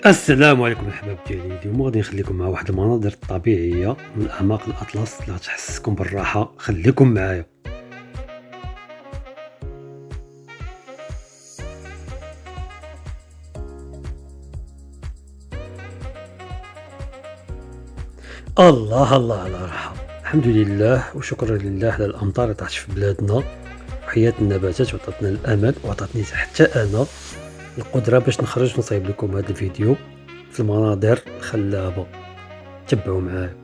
السلام عليكم الحباب ديالي. اليوم غادي نخليكم مع واحد المناظر طبيعيه من اعماق الاطلس اللي غتحسسكم بالراحه. خليكم معايا. الله الله على الراحه. الحمد لله وشكرا لله على الامطار اللي طاحت في بلادنا وحياة النباتات وعطاتنا الامل وعطاتني حتى انا القدره باش نخرج نصايب لكم هذا الفيديو في المناظر الخلابه. تبعوا معايا.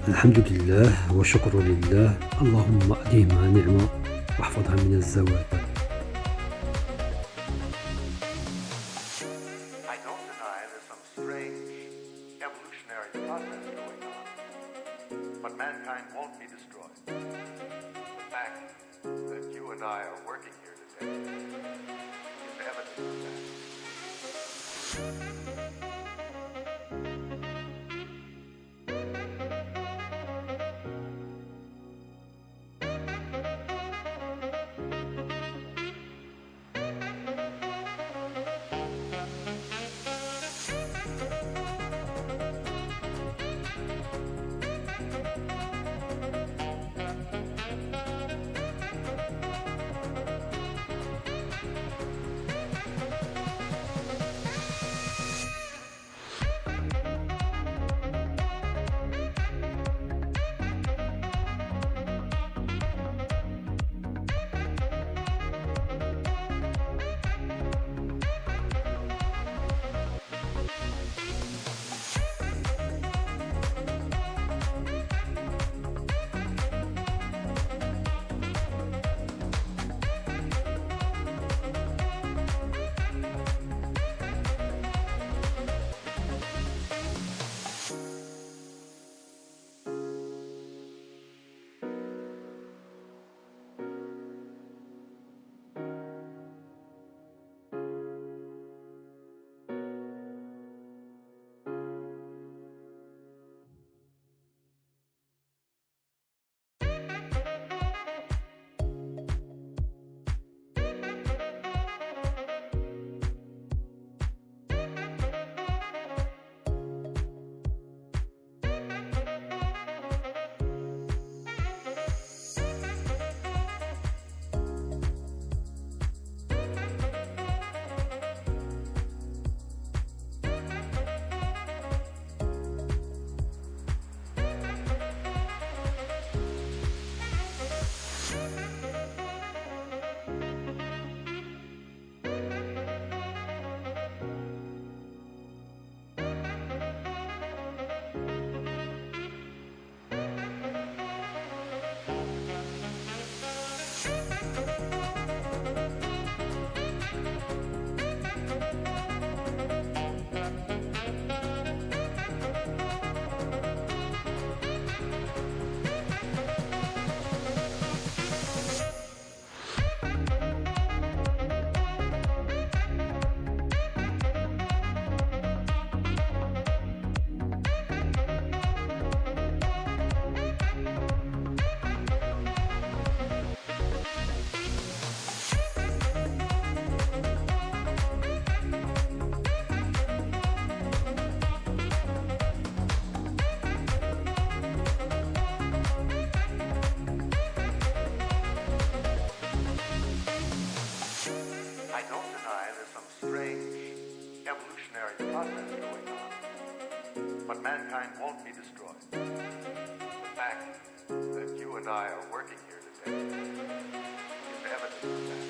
الحمد لله وشكر لله. اللهم أديمها نعمة واحفظها من الزوال. I don't deny there's some strange evolutionary process going on, but mankind won't be destroyed. The fact that you and I are working here today is evidence of that. I don't deny there's some strange evolutionary process going on, but mankind won't be destroyed. The fact that you and I are working here today is evidence of that.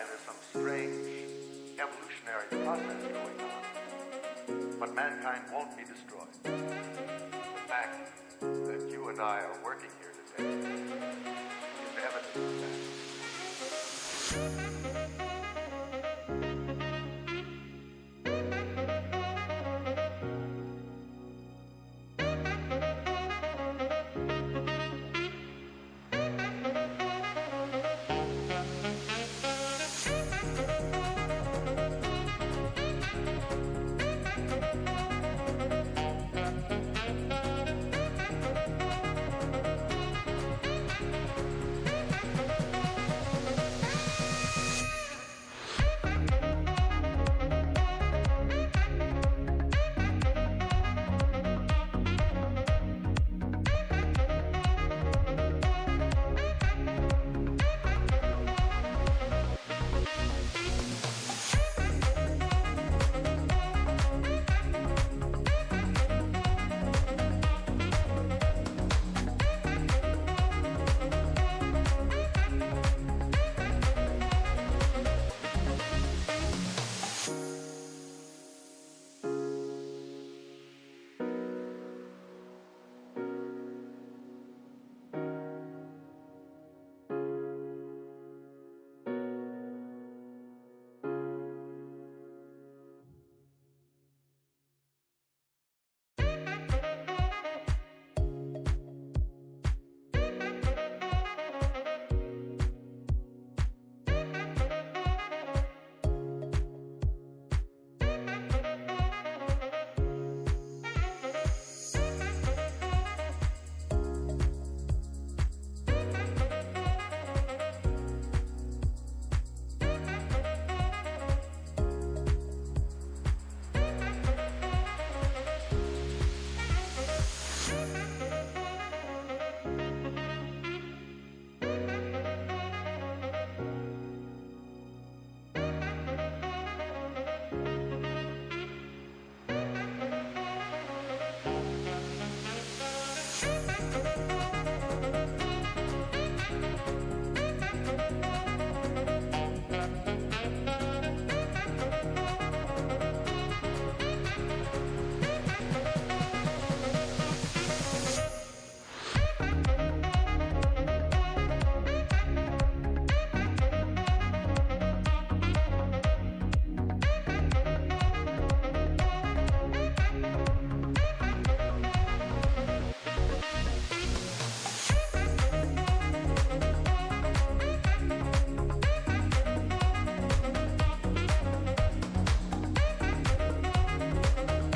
there's some strange evolutionary process going on. But mankind won't be destroyed. The fact that you and I are working here today is evidence of that.